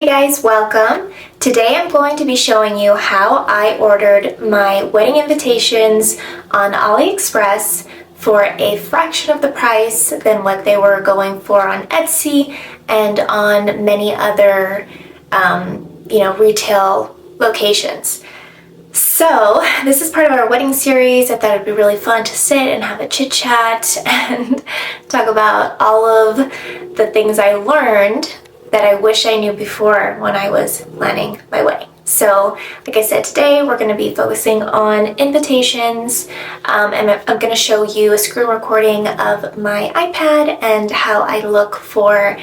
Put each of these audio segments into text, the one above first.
Hey guys, welcome. Today I'm going to be showing you how I ordered my wedding invitations on AliExpress for a fraction of the price than what they were going for on Etsy and on many other, retail locations. So this is part of our wedding series. I thought it'd be really fun to sit and have a chit chat and talk about all of the things I learned that I wish I knew before when I was planning my wedding. So, like I said, today we're going to be focusing on invitations, and I'm going to show you a screen recording of my iPad and how I look for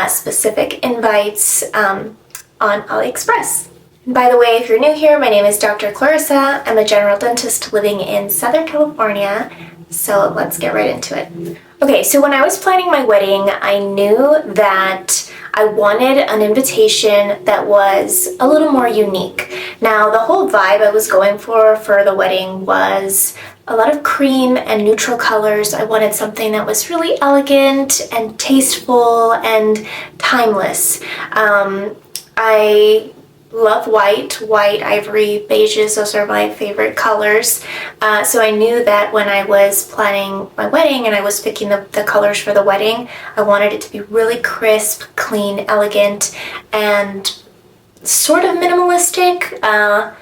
specific invites on AliExpress. By the way, if you're new here, my name is Dr. Clarissa. I'm a general dentist living in Southern California, so let's get right into it. Okay, so when I was planning my wedding, I knew that I wanted an invitation that was a little more unique. Now, the whole vibe I was going for the wedding was a lot of cream and neutral colors. I wanted something that was really elegant and tasteful and timeless. I love white, ivory, beiges, those are my favorite colors. So I knew that when I was planning my wedding and I was picking the colors for the wedding, I wanted it to be really crisp, clean, elegant, and sort of minimalistic. I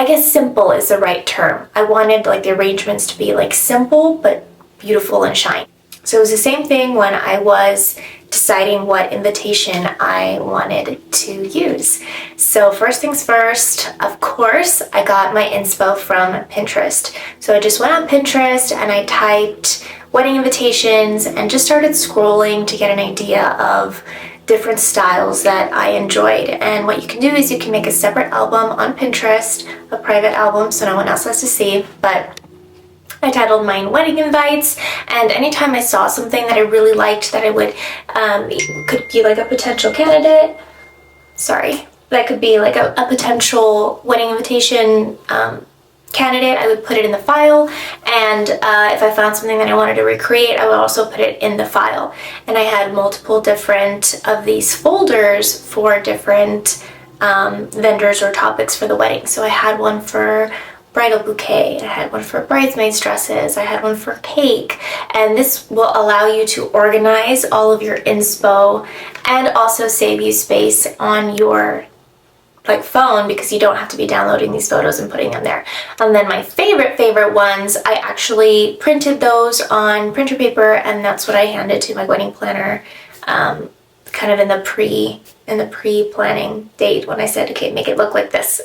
guess simple is the right term. I wanted like the arrangements to be like simple but beautiful and shiny. So it was the same thing when I was deciding what invitation I wanted to use. So first things first, of course, I got my inspo from Pinterest. So I just went on Pinterest and I typed wedding invitations and just started scrolling to get an idea of different styles that I enjoyed. And what you can do is you can make a separate album on Pinterest, a private album so no one else has to see, but I titled mine Wedding Invites, and anytime I saw something that I really liked that I would, could be like a potential candidate, that could be like a potential wedding invitation candidate, I would put it in the file, and if I found something that I wanted to recreate, I would also put it in the file. And I had multiple different of these folders for different vendors or topics for the wedding. So I had one for bridal bouquet, I had one for bridesmaids dresses, I had one for cake, and this will allow you to organize all of your inspo and also save you space on your phone because you don't have to be downloading these photos and putting them there. And then my favorite ones, I actually printed those on printer paper, and that's what I handed to my wedding planner kind of in the pre-planning date when I said, okay, make it look like this.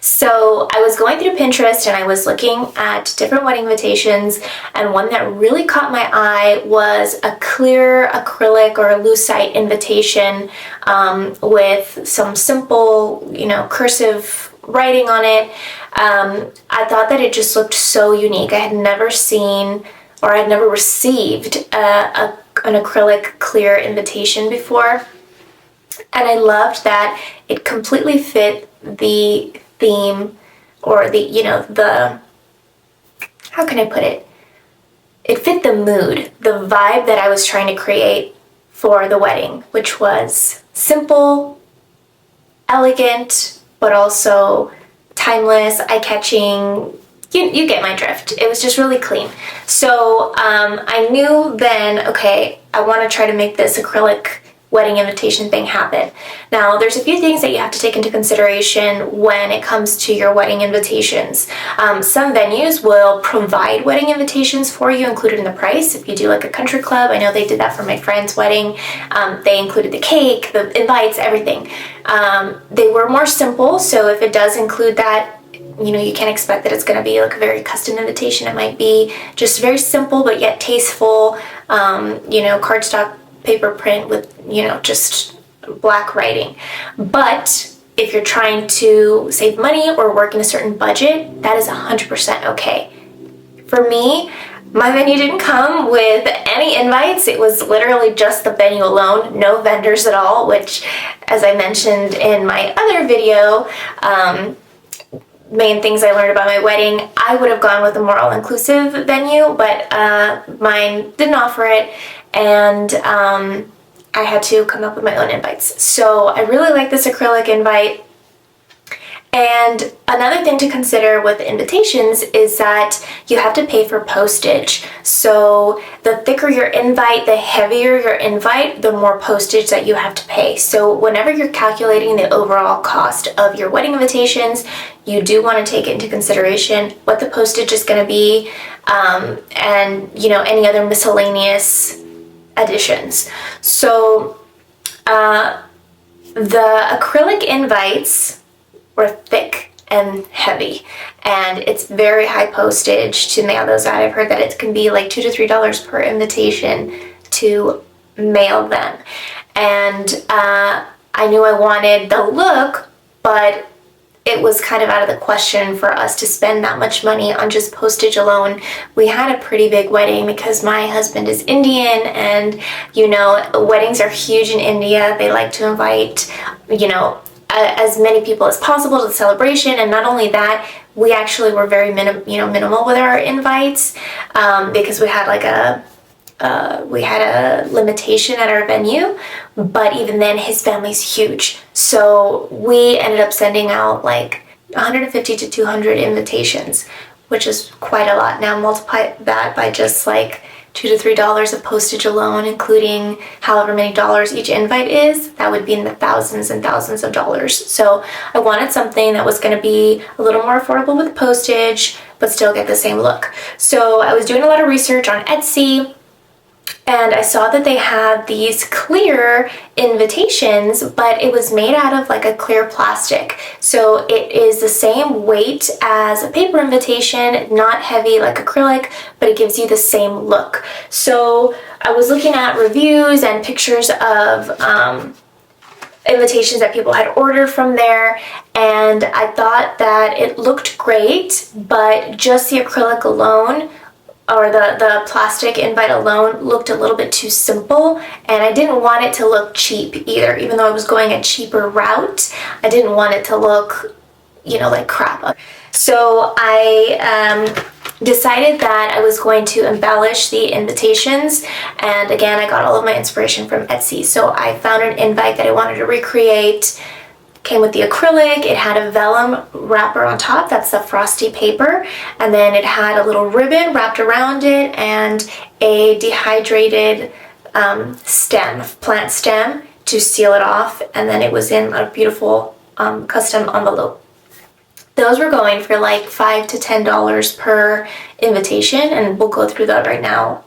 So I was going through Pinterest and I was looking at different wedding invitations, and one that really caught my eye was a clear acrylic or a lucite invitation with some simple, cursive writing on it. I thought that it just looked so unique. I had never seen or I had never received an acrylic clear invitation before, and I loved that it completely fit the theme, or how can I put it? It fit the mood, the vibe that I was trying to create for the wedding, which was simple, elegant, but also timeless, eye-catching. You get my drift. It was just really clean. So I knew then, okay, I want to try to make this acrylic wedding invitation thing happen. Now, there's a few things that you have to take into consideration when it comes to your wedding invitations. Some venues will provide wedding invitations for you included in the price. If you do like a country club, I know they did that for my friend's wedding. They included the cake, the invites, everything. They were more simple, so if it does include that, you can't expect that it's going to be like a very custom invitation. It might be just very simple but yet tasteful, cardstock paper print with, just black writing. But if you're trying to save money or work in a certain budget, that is 100% okay. For me, my venue didn't come with any invites. It was literally just the venue alone, no vendors at all, which, as I mentioned in my other video, main things I learned about my wedding, I would have gone with a more all-inclusive venue, but mine didn't offer it, and I had to come up with my own invites. So I really like this acrylic invite. And another thing to consider with invitations is that you have to pay for postage. So the thicker your invite, the heavier your invite, the more postage that you have to pay. So whenever you're calculating the overall cost of your wedding invitations, you do want to take into consideration what the postage is going to be, and any other miscellaneous additions. So the acrylic invites were thick and heavy, and it's very high postage to mail those out. I've heard that it can be like $2 to $3 per invitation to mail them. And I knew I wanted the look, but it was kind of out of the question for us to spend that much money on just postage alone. We had a pretty big wedding because my husband is Indian, and weddings are huge in India. They like to invite as many people as possible to the celebration. And not only that, we actually were very minimal with our invites, because we had a limitation at our venue. But even then, his family's huge, so we ended up sending out like 150 to 200 invitations, which is quite a lot. Now multiply that by just like $2 to $3 of postage alone, including however many dollars each invite is, that would be in the thousands and thousands of dollars. So I wanted something that was going to be a little more affordable with postage, but still get the same look. So I was doing a lot of research on Etsy, and I saw that they had these clear invitations, but it was made out of like a clear plastic. So it is the same weight as a paper invitation, not heavy like acrylic, but it gives you the same look. So I was looking at reviews and pictures of invitations that people had ordered from there, and I thought that it looked great, but just the acrylic alone, or the plastic invite alone, looked a little bit too simple, and I didn't want it to look cheap either. Even though I was going a cheaper route, I didn't want it to look, like crap. So I decided that I was going to embellish the invitations, and again, I got all of my inspiration from Etsy. So I found an invite that I wanted to recreate. Came with the acrylic, it had a vellum wrapper on top, that's the frosty paper, and then it had a little ribbon wrapped around it and a dehydrated plant stem to seal it off, and then it was in a beautiful custom envelope. Those were going for like $5 to $10 per invitation, and we'll go through that right now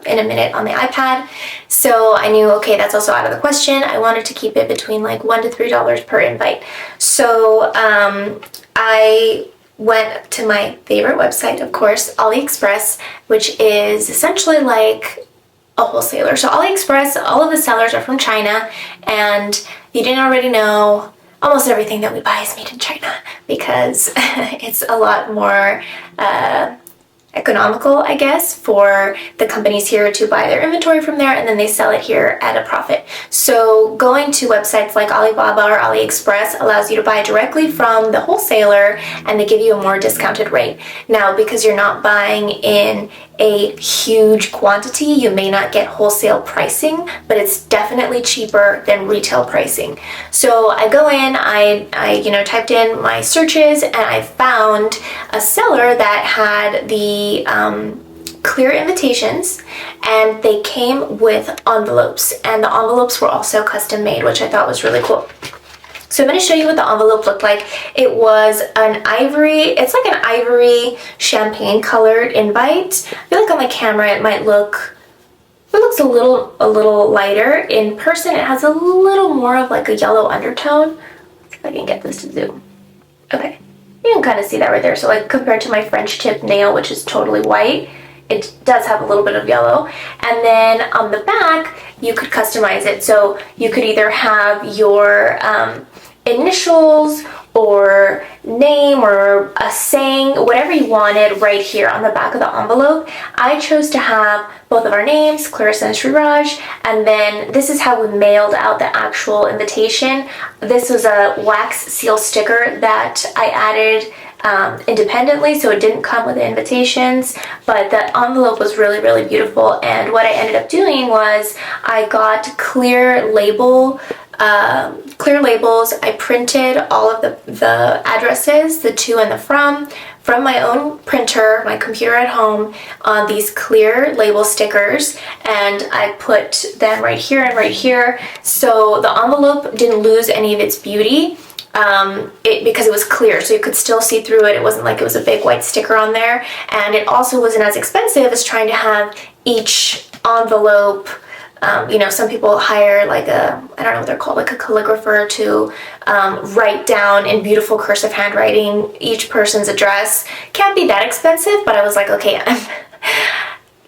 in a minute on the iPad. So I knew, okay, that's also out of the question. I wanted to keep it between like $1 to $3 per invite. So I went to my favorite website, of course, ALIEXPRESS, which is essentially like a wholesaler. So ALIEXPRESS, all of the sellers are from China, and if you didn't already know, almost everything that we buy is made in China because it's a lot more economical, I guess, for the companies here to buy their inventory from there, and then they sell it here at a profit. So going to websites like Alibaba or AliExpress allows you to buy directly from the wholesaler, and they give you a more discounted rate. Now, because you're not buying in a huge quantity, you may not get wholesale pricing, but it's definitely cheaper than retail pricing. So I go in, I typed in my searches, and I found a seller that had the clear invitations, and they came with envelopes, and the envelopes were also custom made, which I thought was really cool. So I'm going to show you what the envelope looked like. It was an ivory, it's like an ivory champagne colored invite. I feel like on my camera it looks a little lighter. In person it has a little more of like a yellow undertone. Let's see if I can get this to zoom. Okay, you can kind of see that right there. So like compared to my French tip nail, which is totally white, it does have a little bit of yellow. And then on the back, you could customize it. So you could either have your initials or name or a saying, whatever you wanted right here on the back of the envelope. I chose to have both of our names, Clarissa and Sriraj, and then this is how we mailed out the actual invitation. This was a wax seal sticker that I added independently, so it didn't come with the invitations, but the envelope was really, really beautiful. And what I ended up doing was I got clear labels. I printed all of the addresses, the to and the from my own printer, my computer at home, on these clear label stickers, and I put them right here and right here, so the envelope didn't lose any of its beauty. Because it was clear, so you could still see through it. It wasn't like it was a big white sticker on there, and it also wasn't as expensive as trying to have each envelope. You know, some people hire like I don't know what they're called, like a calligrapher to write down in beautiful cursive handwriting each person's address. Can't be that expensive, but I was like, okay,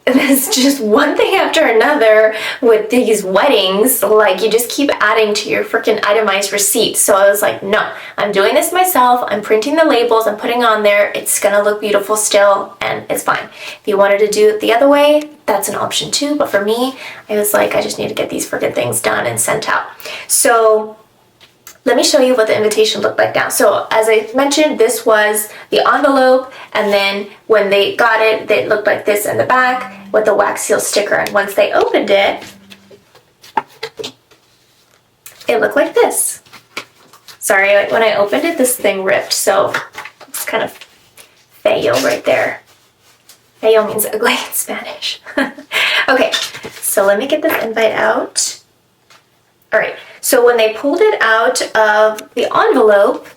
there's just one thing after another with these weddings. Like, you just keep adding to your freaking itemized receipt. So I was like, no, I'm doing this myself. I'm printing the labels, I'm putting on there. It's gonna look beautiful still, and it's fine. If you wanted to do it the other way, that's an option too. But for me, I was like, I just need to get these freaking things done and sent out. So let me show you what the invitation looked like now. So as I mentioned, this was the envelope, and then when they got it, they looked like this in the back with the wax seal sticker. And once they opened it, it looked like this. Sorry, when I opened it, this thing ripped, so it's kind of feo right there. Feo means ugly in Spanish. Okay, so let me get this invite out. All right, so when they pulled it out of the envelope,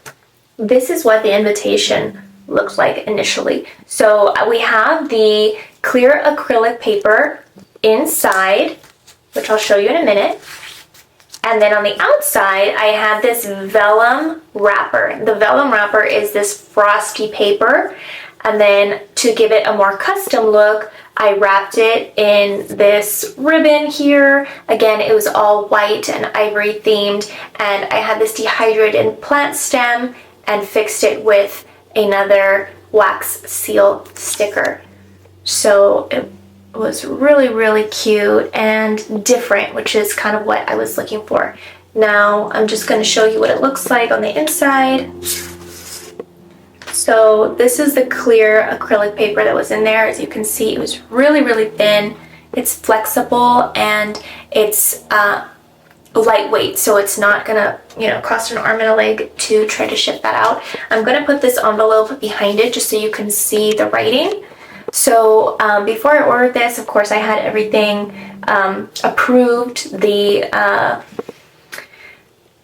this is what the invitation looked like initially. So we have the clear acrylic paper inside, which I'll show you in a minute. And then on the outside, I had this vellum wrapper. The vellum wrapper is this frosty paper. And then to give it a more custom look, I wrapped it in this ribbon here. Again, it was all white and ivory themed, and I had this dehydrated plant stem and fixed it with another wax seal sticker. So it was really, really cute and different, which is kind of what I was looking for. Now I'm just going to show you what it looks like on the inside. So this is the clear acrylic paper that was in there. As you can see, it was really, really thin. It's flexible and it's lightweight, so it's not gonna, cost an arm and a leg to try to ship that out. I'm gonna put this envelope behind it just so you can see the writing. So before I ordered this, of course, I had everything approved.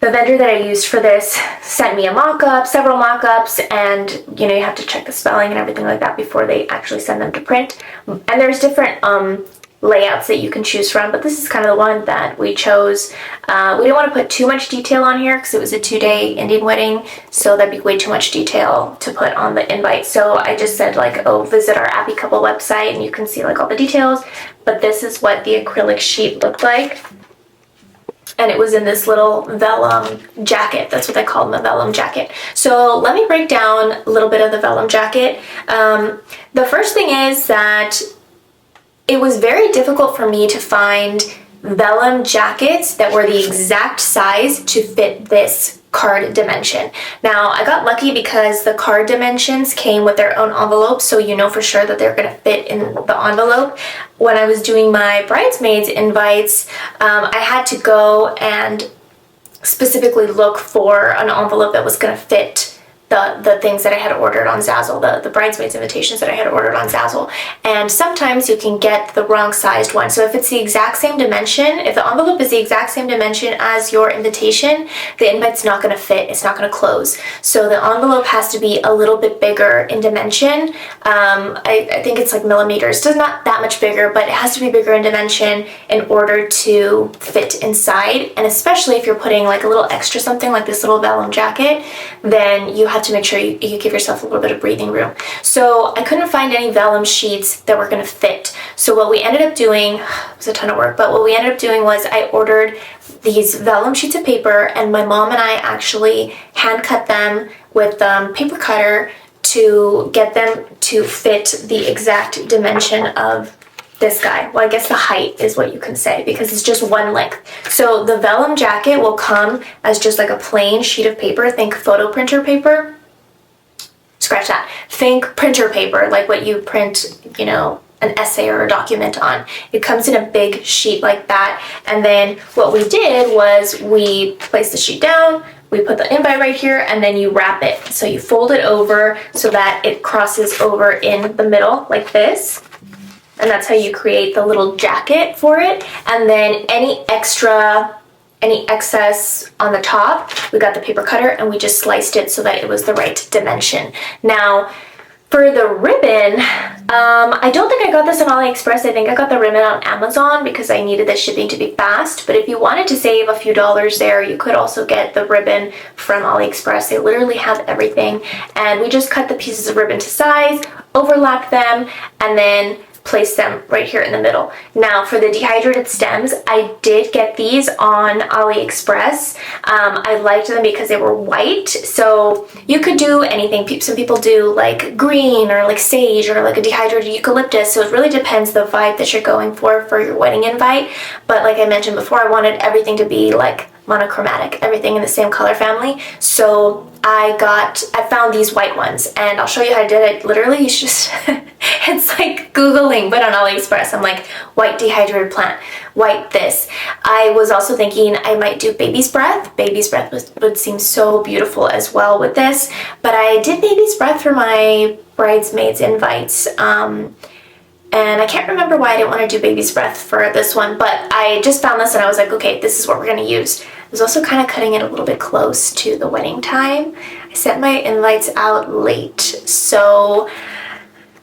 The vendor that I used for this sent me a mock-up, several mock-ups, and you have to check the spelling and everything like that before they actually send them to print. And there's different layouts that you can choose from, but this is kind of the one that we chose. We didn't want to put too much detail on here because it was a 2-day Indian wedding, so that'd be way too much detail to put on the invite. So I just said visit our Happy Couple website and you can see all the details. But this is what the acrylic sheet looked like. And it was in this little vellum jacket. That's what they call them, a vellum jacket. So let me break down a little bit of the vellum jacket. The first thing is that it was very difficult for me to find vellum jackets that were the exact size to fit this card dimension. Now, I got lucky because the card dimensions came with their own envelopes, so you know for sure that they're going to fit in the envelope. When I was doing my bridesmaids invites, I had to go and specifically look for an envelope that was going to fit the things that I had ordered on Zazzle, the bridesmaids invitations that I had ordered on Zazzle. And sometimes you can get the wrong sized one. So if it's the exact same dimension, if the envelope is the exact same dimension as your invitation, the invite's not going to fit, it's not going to close. So the envelope has to be a little bit bigger in dimension. I think it's millimeters. It's not that much bigger, but it has to be bigger in dimension in order to fit inside. And especially if you're putting a little extra something like this little vellum jacket, then you have to make sure you give yourself a little bit of breathing room. So I couldn't find any vellum sheets that were going to fit. So what we ended up doing, it was a ton of work, but what we ended up doing was I ordered these vellum sheets of paper, and my mom and I actually hand cut them with paper cutter to get them to fit the exact dimension of this guy. Well, I guess the height is what you can say because it's just one length. So the vellum jacket will come as just a plain sheet of paper, think photo printer paper. scratch that. Think printer paper, like what you print, you know, an essay or a document on. It comes in a big sheet like that. And then what we did was we placed the sheet down, we put the invite right here, and then you wrap it. So you fold it over so that it crosses over in the middle like this. And that's how you create the little jacket for it. And then any excess on the top, we got the paper cutter and we just sliced it so that it was the right dimension. Now, for the ribbon, I don't think I got this on AliExpress. I think I got the ribbon on Amazon because I needed the shipping to be fast. But if you wanted to save a few dollars there, you could also get the ribbon from AliExpress. They literally have everything. And we just cut the pieces of ribbon to size, overlap them, and then place them right here in the middle. Now for the dehydrated stems, I did get these on AliExpress. I liked them because they were white, so you could do anything. Some people do like green or like sage or like a dehydrated eucalyptus, so it really depends the vibe that you're going for your wedding invite. But like I mentioned before, I wanted everything to be like monochromatic, everything in the same color family. So I found these white ones, and I'll show you how I did it. Literally, you just, it's like Googling, but on AliExpress. I'm like, white dehydrated plant, white this. I was also thinking I might do baby's breath. Baby's breath would seem so beautiful as well with this, but I did baby's breath for my bridesmaids invites. And I can't remember why I didn't want to do baby's breath for this one, but I just found this and I was like, okay, this is what we're going to use. I was also kind of cutting it a little bit close to the wedding time. I sent my invites out late, so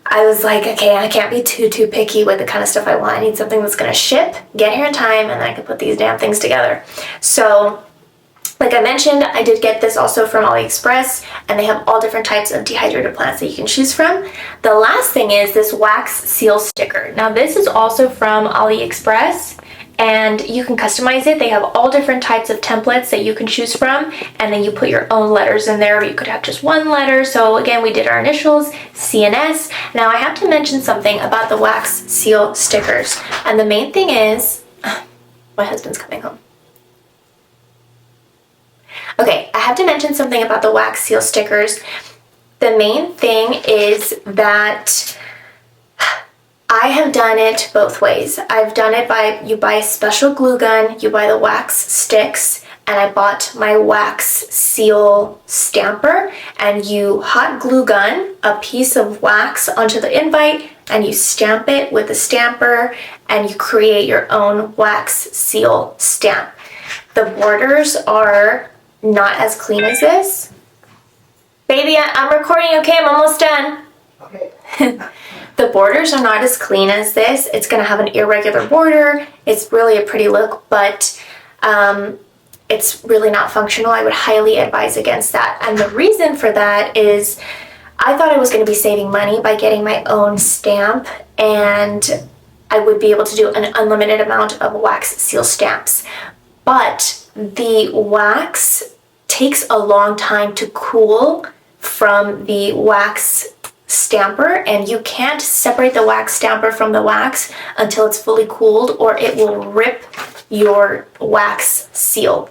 I was like, okay, I can't be too picky with the kind of stuff I want. I need something that's going to ship, get here in time, and then I can put these damn things together. So like I mentioned, I did get this also from AliExpress, and they have all different types of dehydrated plants that you can choose from. The last thing is this wax seal sticker. Now this is also from AliExpress, and you can customize it. They have all different types of templates that you can choose from, and then you put your own letters in there. You could have just one letter. So again, we did our initials, C and S. Now I have to mention something about the wax seal stickers, and the main thing is, my husband's coming home. Okay, I have to mention something about the wax seal stickers. The main thing is that I have done it both ways. I've done it by, you buy a special glue gun, you buy the wax sticks, and I bought my wax seal stamper, and you hot glue gun a piece of wax onto the invite, and you stamp it with a stamper, and you create your own wax seal stamp. The borders are not as clean as this. Baby, I'm recording, okay? I'm almost done. Okay. The borders are not as clean as this. It's gonna have an irregular border. It's really a pretty look, but it's really not functional. I would highly advise against that. And the reason for that is I thought I was gonna be saving money by getting my own stamp, and I would be able to do an unlimited amount of wax seal stamps. But the wax takes a long time to cool from the wax stamper, and you can't separate the wax stamper from the wax until it's fully cooled, or it will rip your wax seal.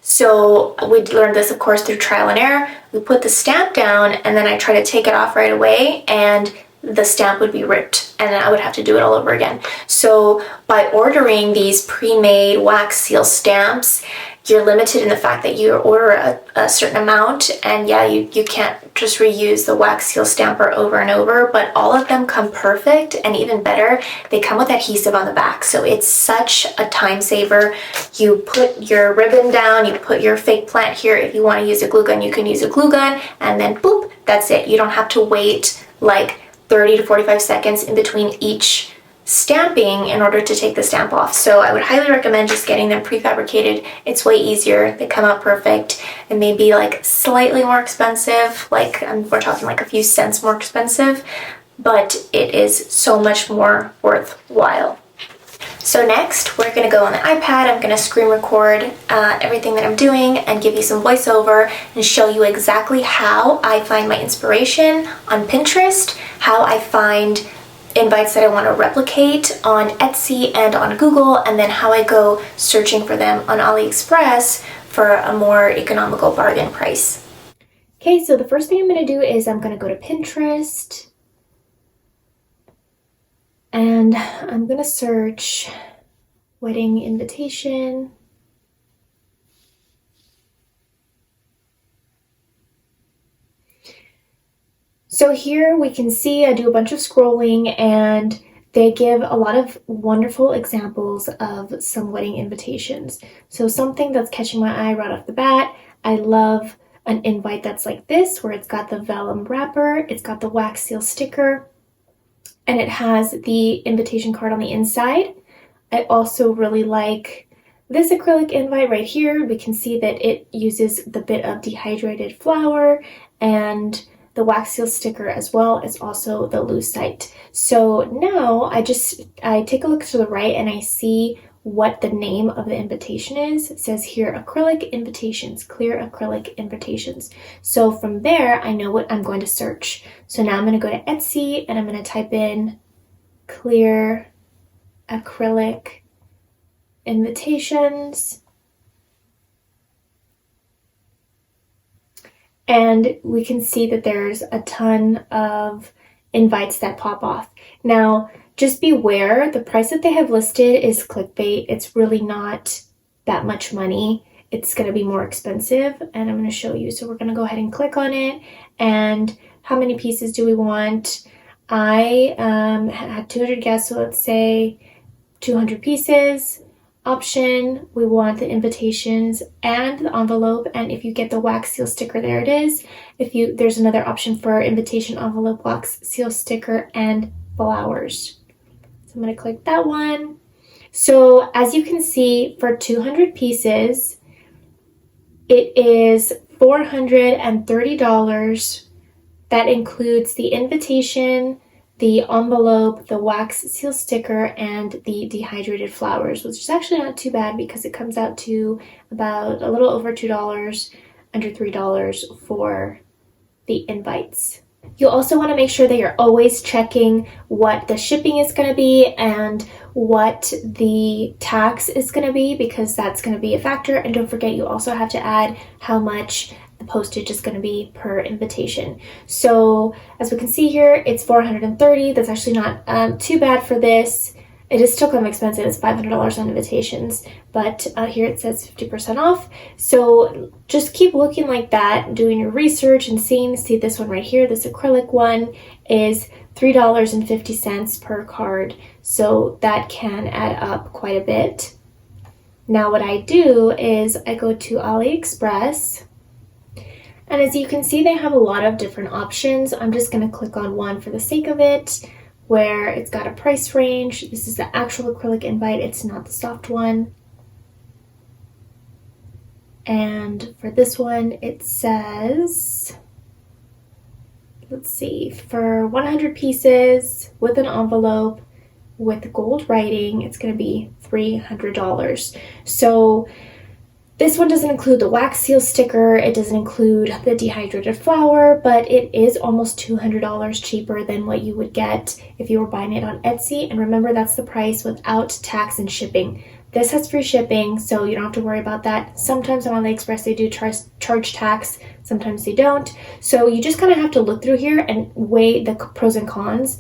So we learned this, of course, through trial and error. We put the stamp down, and then I try to take it off right away, and the stamp would be ripped, and then I would have to do it all over again. So by ordering these pre-made wax seal stamps, you're limited in the fact that you order a certain amount, and yeah, you can't just reuse the wax seal stamper over and over, but all of them come perfect, and even better, they come with adhesive on the back, so it's such a time saver. You put your ribbon down, you put your fake plant here. If you want to use a glue gun, you can use a glue gun, and then boop, that's it. You don't have to wait like 30 to 45 seconds in between each stamping in order to take the stamp off. So I would highly recommend just getting them prefabricated. It's way easier. They come out perfect. It may be like slightly more expensive, like we're talking like a few cents more expensive, but it is so much more worthwhile. So next, we're going to go on the iPad. I'm going to screen record everything that I'm doing and give you some voiceover and show you exactly how I find my inspiration on Pinterest, how I find invites that I want to replicate on Etsy and on Google, and then how I go searching for them on AliExpress for a more economical bargain price. Okay, so the first thing I'm going to do is I'm going to go to Pinterest and I'm going to search wedding invitation. So here we can see I do a bunch of scrolling and they give a lot of wonderful examples of some wedding invitations. So something that's catching my eye right off the bat, I love an invite that's like this, where it's got the vellum wrapper, it's got the wax seal sticker, and it has the invitation card on the inside. I also really like this acrylic invite right here. We can see that it uses the bit of dehydrated flour, and the wax seal sticker as well as also the lucite. So now I take a look to the right and I see what the name of the invitation is. It says here acrylic invitations, clear acrylic invitations. So from there I know what I'm going to search. So now I'm going to go to Etsy and I'm going to type in clear acrylic invitations. And we can see that there's a ton of invites that pop off. Now, just beware, the price that they have listed is clickbait. It's really not that much money. It's going to be more expensive, and I'm going to show you. So we're going to go ahead and click on it. And how many pieces do we want? I had 200 guests, so let's say 200 pieces. Option, we want the invitations and the envelope, and if you get the wax seal sticker, there it is. There's another option for invitation envelope, wax seal sticker, and flowers. So I'm going to click that one. So as you can see, for 200 pieces, it is $430. That includes the invitation, the envelope, the wax seal sticker, and the dehydrated flowers, which is actually not too bad because it comes out to about a little over $2, under $3 for the invites. You'll also want to make sure that you're always checking what the shipping is going to be and what the tax is going to be, because that's going to be a factor. And don't forget, you also have to add how much the postage is going to be per invitation. So as we can see here, it's $430. That's actually not too bad for this. It is still kind of expensive. It's $500 on invitations, but here it says 50% off. So just keep looking like that, doing your research and seeing. See this one right here, this acrylic one is $3.50 per card. So that can add up quite a bit. Now what I do is I go to AliExpress, and as you can see, they have a lot of different options. I'm just going to click on one for the sake of it, where it's got a price range. This is the actual acrylic invite, it's not the soft one. And for this one, it says, let's see, for 100 pieces with an envelope with gold writing, it's going to be $300. So this one doesn't include the wax seal sticker, it doesn't include the dehydrated flour, but it is almost $200 cheaper than what you would get if you were buying it on Etsy. And remember, that's the price without tax and shipping. This has free shipping, so you don't have to worry about that. Sometimes on AliExpress they do charge tax, sometimes they don't. So you just kind of have to look through here and weigh the pros and cons.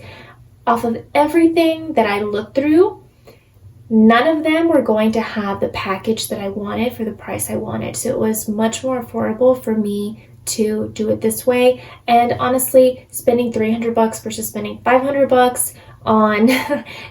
Off of everything that I looked through, none of them were going to have the package that I wanted for the price I wanted. So it was much more affordable for me to do it this way. And honestly, spending $300 versus spending $500 on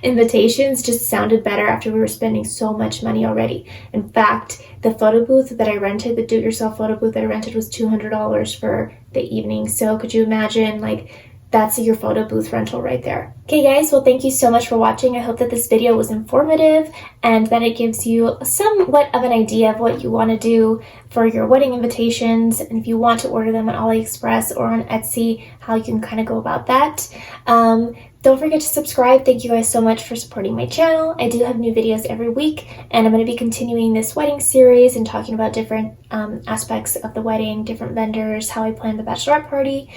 invitations just sounded better after we were spending so much money already. In fact, the photo booth that I rented, the do-it-yourself photo booth that I rented, was $200 for the evening. So could you imagine, like, that's your photo booth rental right there. Okay guys, well thank you so much for watching. I hope that this video was informative and that it gives you somewhat of an idea of what you want to do for your wedding invitations, and if you want to order them on AliExpress or on Etsy, how you can kind of go about that. Don't forget to subscribe. Thank you guys so much for supporting my channel. I do have new videos every week, and I'm going to be continuing this wedding series and talking about different aspects of the wedding, different vendors, how I plan the bachelorette party,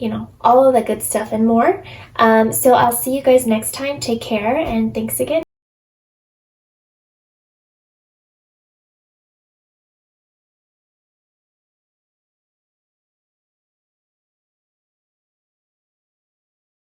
you know, all of that good stuff and more. So I'll see you guys next time. Take care, and thanks again.